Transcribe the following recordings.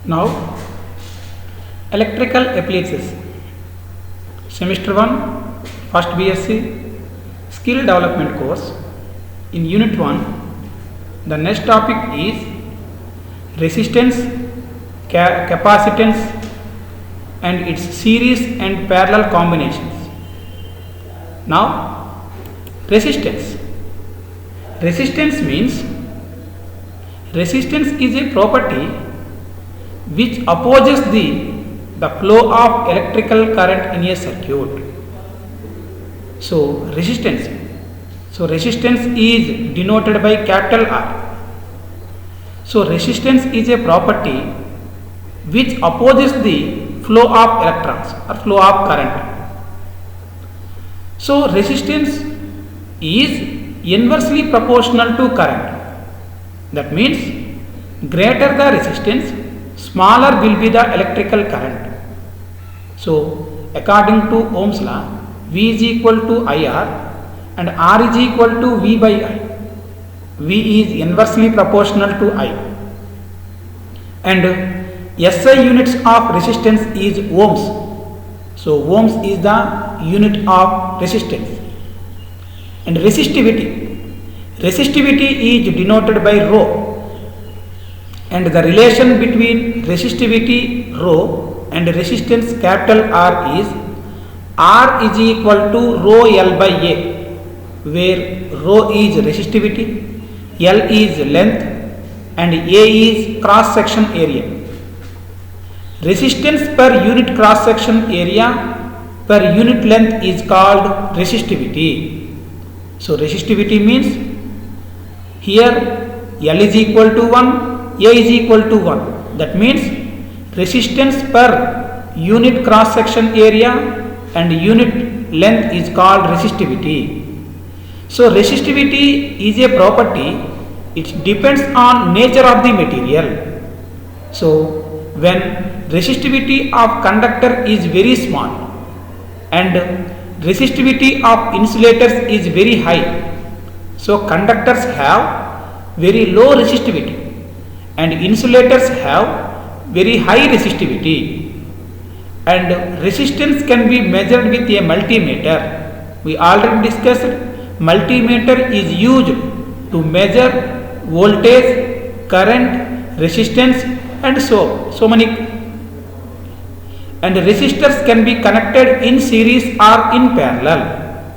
Now, electrical appliances, semester 1, first BSc skill development course. In unit 1, the next topic is resistance, capacitance and its series and parallel combinations. Now, resistance. Resistance means resistance is a property which opposes the flow of electrical current in a circuit. So resistance is denoted by capital R. So resistance is a property which opposes the flow of electrons or flow of current. So resistance is inversely proportional to current. That means greater the resistance, smaller will be the electrical current. So according to Ohm's law, V is equal to IR and R is equal to V by I. V is inversely proportional to I. And SI units of resistance is ohms. So ohms is the unit of resistance. And resistivity is denoted by rho. And the relation between resistivity rho and resistance capital R is equal to rho L by A, where rho is resistivity, L is length and A is cross section area. Resistance per unit cross section area per unit length is called resistivity. So resistivity means here L is equal to 1, A is equal to 1. That means resistance per unit cross section area and unit length is called resistivity. So resistivity is a property, it depends on nature of the material. So when resistivity of conductor is very small and resistivity of insulators is very high, so conductors have very low resistivity and insulators have very high resistivity. And resistance can be measured with a multimeter. We already discussed multimeter is used to measure voltage, current, resistance and so many. And resistors can be connected in series or in parallel.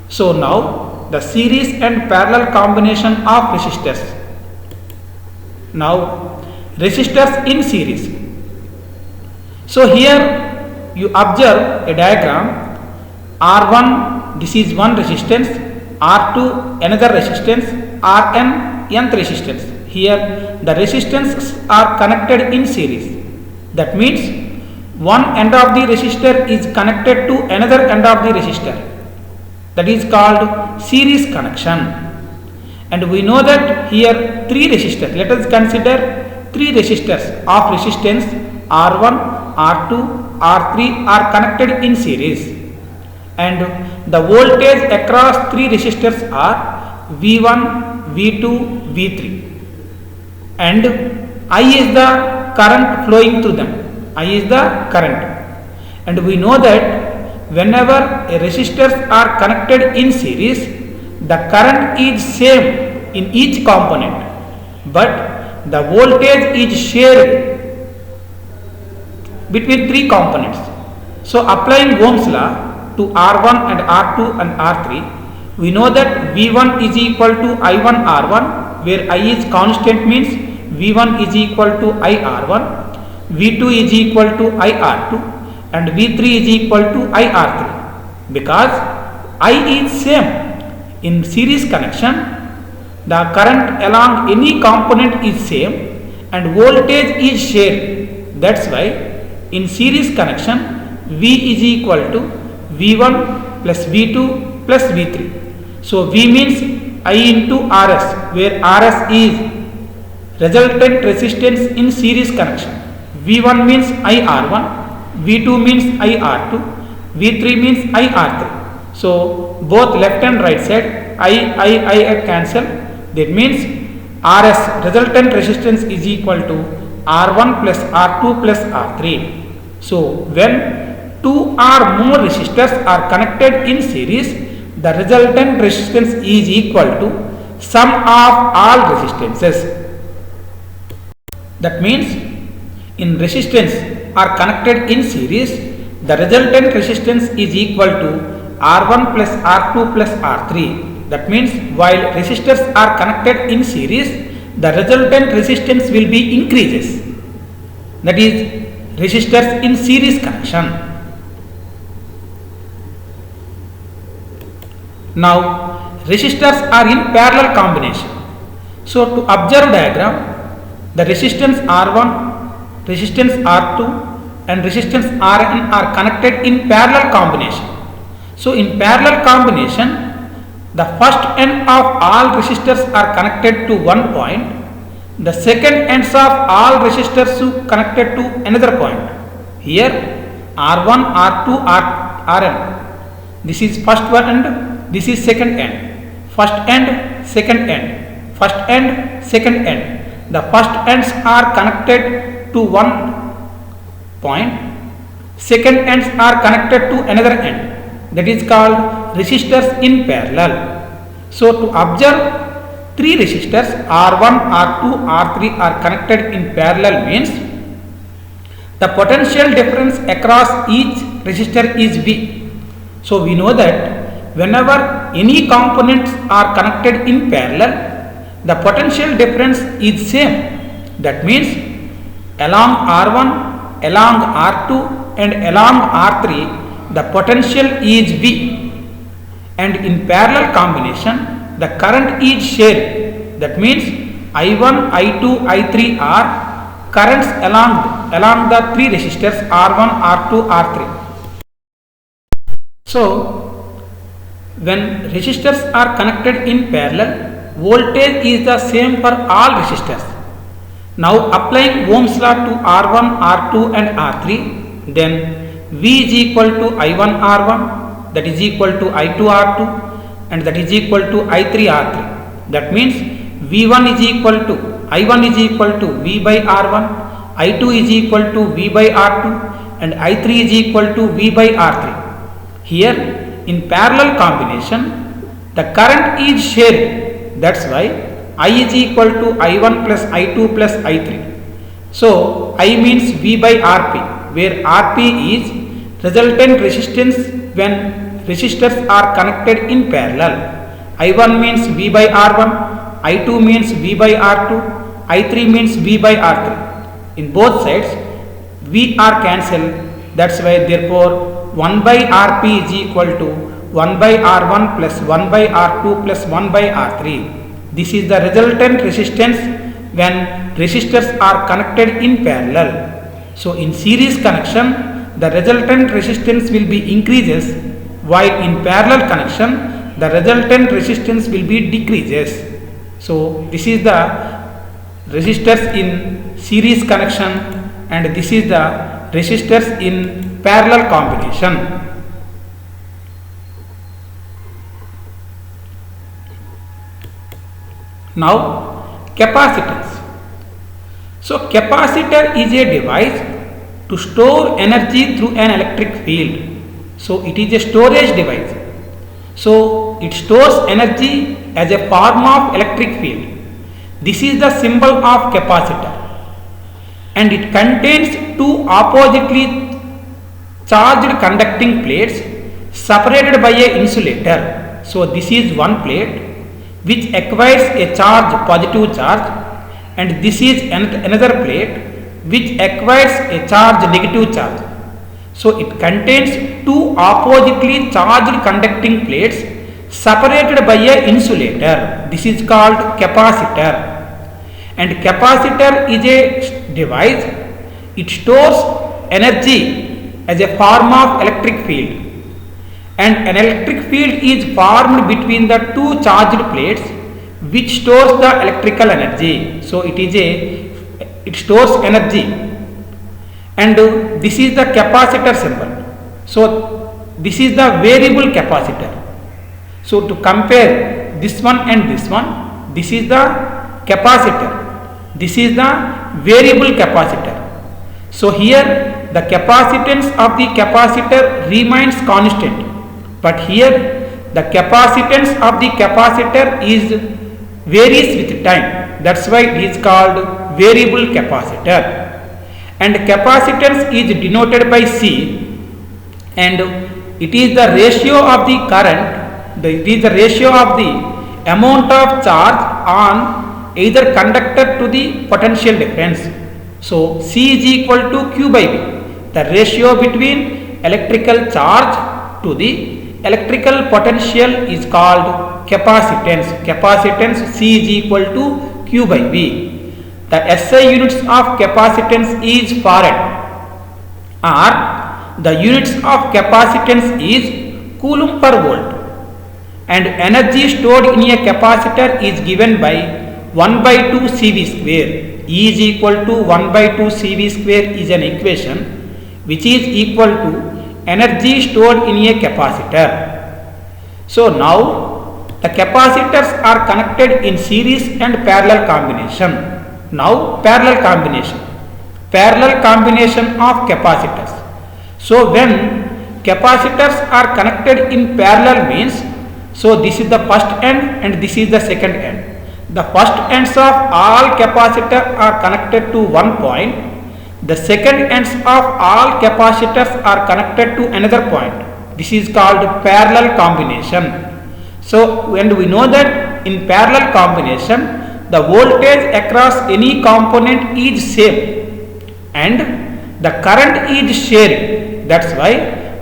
So now the series and parallel combination of resistors. Now resistors in series. So here you observe a diagram. R1, this is one resistance, R2 another resistance, Rn nth resistance. Here the resistances are connected in series. That means one end of the resistor is connected to another end of the resistor. That is called series connection. And we know that here three resistors. Let us consider three resistors of resistance R1, R2, R3 are connected in series. And the voltage across three resistors are V1, V2, V3. And I is the current flowing through them. I is the current. And we know that whenever a resistors are connected in series, the current is same in each component, but the voltage is shared between three components. So applying Ohm's law to R1 and R2 and R3, we know that V1 is equal to I1 R1, where I is constant means V1 is equal to I R1, V2 is equal to I R2 and V3 is equal to I R3. Because I is same in series connection, the current along any component is same and voltage is shared. That's why in series connection V is equal to V1 plus V2 plus V3. So V means I into Rs, where Rs is resultant resistance in series connection. V1 means I R1, V2 means I R2, V3 means I R3. So both left and right side I cancel. That means Rs resultant resistance is equal to R1 plus R2 plus R3. So when two or more resistors are connected in series, the resultant resistance is equal to sum of all resistances. That means in resistance are connected in series, the resultant resistance is equal to R1 plus R2 plus R3. That means while resistors are connected in series, the resultant resistance will be increases. That is resistors in series connection. Now resistors are in parallel combination. So to observe diagram, the resistance R1, resistance R2 and resistance Rn are connected in parallel combination. So in parallel combination, the first end of all resistors are connected to one point, the second ends of all resistors are connected to another point. Here R1, R2, Rn. This is first one end, this is second end. First end, second end. First end, second end. The first ends are connected to one point, second ends are connected to another end. That is called resistors in parallel. So to observe three resistors R1, R2, R3 are connected in parallel means the potential difference across each resistor is V. So we know that whenever any components are connected in parallel, the potential difference is same. That means along R1, along R2 and along R3 the potential is V, and in parallel combination the current is shared. That means I1, I2, I3 are currents along the three resistors R1, R2, R3. So when resistors are connected in parallel, voltage is the same for all resistors. Now applying Ohm's law to R1, R2 and R3, then V is equal to I1 R1, that is equal to I2 R2 and that is equal to I3 R3. That means V1 is equal to I1 is equal to V by R1, I2 is equal to V by R2 and I3 is equal to V by R3. Here in parallel combination the current is shared. That's why I is equal to I1 plus I2 plus I3. So I means V by Rp, where Rp is resultant resistance when resistors are connected in parallel. I1 means V by R1, I2 means V by R2, I3 means V by R3. In both sides V are cancelled. That's why therefore 1 by Rp is equal to 1 by R1 plus 1 by R2 plus 1 by R3. This is the resultant resistance when resistors are connected in parallel. So in series connection the resultant resistance will be increases, while in parallel connection the resultant resistance will be decreases. So this is the resistors in series connection and this is the resistors in parallel combination. Now capacitance. So capacitor is a device to store energy through an electric field. So it is a storage device. So it stores energy as a form of electric field. This is the symbol of capacitor and it contains two oppositely charged conducting plates separated by a insulator. So this is one plate which acquires a charge, positive charge, and this is another plate which acquires a charge, negative charge. So it contains two oppositely charged conducting plates separated by a insulator. This is called capacitor. And capacitor is a device, it stores energy as a form of electric field. And an electric field is formed between the two charged plates which stores the electrical energy. So it stores energy, and this is the capacitor symbol. So this is the variable capacitor. So to compare this one and this one, this is the capacitor, This is the variable capacitor. So here the capacitance of the capacitor remains constant, but here the capacitance of the capacitor is varies with time. That's why it is called variable capacitor. And capacitance is denoted by C, and it is the ratio of the current, it is the ratio of the amount of charge on either conductor to the potential difference. So C is equal to Q by V, the ratio between electrical charge to the electrical potential is called capacitance. Capacitance C is equal to Q by V. The SI units of capacitance is farad, or the units of capacitance is coulomb per volt, and energy stored in a capacitor is given by 1 by 2 CV square. E is equal to 1 by 2 CV square is an equation which is equal to energy stored in a capacitor. So now the capacitors are connected in series and parallel combination. Now parallel combination of capacitors. So when capacitors are connected in parallel means, so this is the first end and this is the second end. The first ends of all capacitors are connected to one point. The second ends of all capacitors are connected to another point. This is called parallel combination. So and we know that in parallel combination the voltage across any component is same and the current is shared. That's why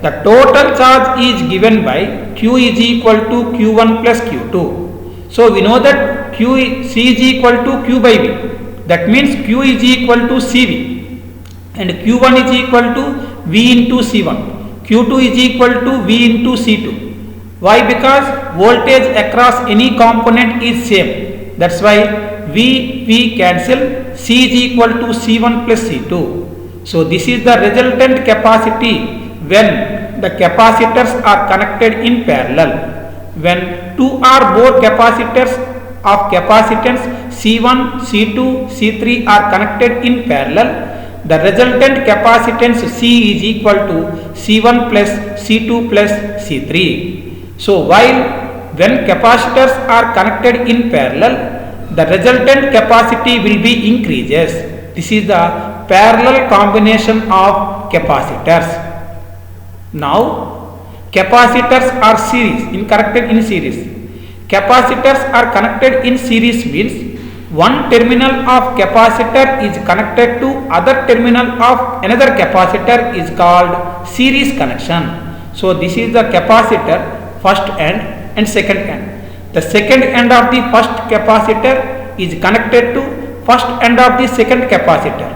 the total charge is given by Q is equal to Q1 plus Q2. So we know that C is equal to Q by V. That means Q is equal to CV and Q1 is equal to V into C1. Q2 is equal to V into C2. Why? Because voltage across any component is same. That's why V cancel. C is equal to C1 plus C2. So this is the resultant capacity when the capacitors are connected in parallel. When two or more capacitors of capacitance C1, C2, C3 are connected in parallel, the resultant capacitance C is equal to C1 plus C2 plus C3. So while when capacitors are connected in parallel, the resultant capacity will be increases. This is the parallel combination of capacitors. Now capacitors are connected in series. Capacitors are connected in series means one terminal of capacitor is connected to other terminal of another capacitor is called series connection. So this is the capacitor first end and second end. The second end of the first capacitor is connected to first end of the second capacitor,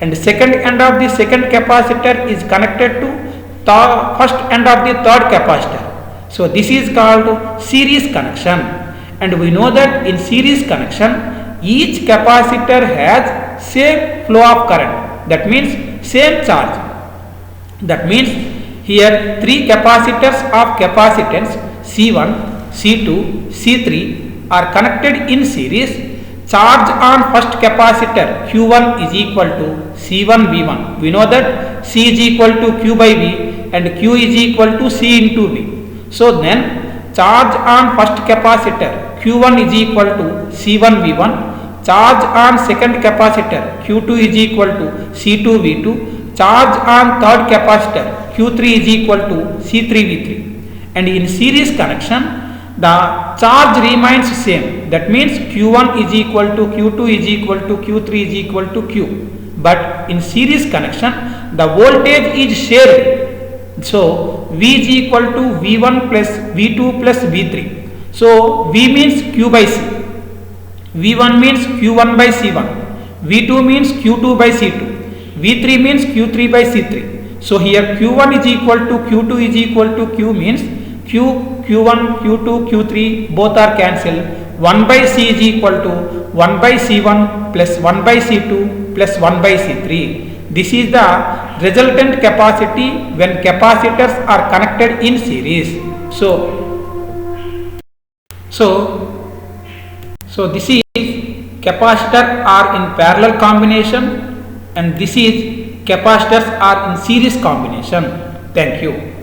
and the second end of the second capacitor is connected to first end of the third capacitor. So this is called series connection, and we know that in series connection each capacitor has same flow of current, that means same charge. That means here three capacitors of capacitance C1, C2, C3 are connected in series. Charge on first capacitor Q1 is equal to C1 V1. We know that C is equal to Q by V and Q is equal to C into V. So then charge on first capacitor Q1 is equal to C1 V1. Charge on second capacitor Q2 is equal to C2 V2. Charge on third capacitor Q3 is equal to C3 V3. And in series connection the charge remains same. That means Q1 is equal to Q2 is equal to Q3 is equal to Q. But in series connection the voltage is shared. So V is equal to V1 plus V2 plus V3. So V means Q by C. V1 means Q1 by C1. V2 means Q2 by C2. V3 means Q3 by C3. So here Q1 is equal to Q2 is equal to Q means Q1, Q2, Q3 both are cancelled. 1 by C is equal to 1 by C1 plus 1 by C2 plus 1 by C3. This is the resultant capacity when capacitors are connected in series. So this is capacitor are in parallel combination, and this is capacitors are in series combination. Thank you.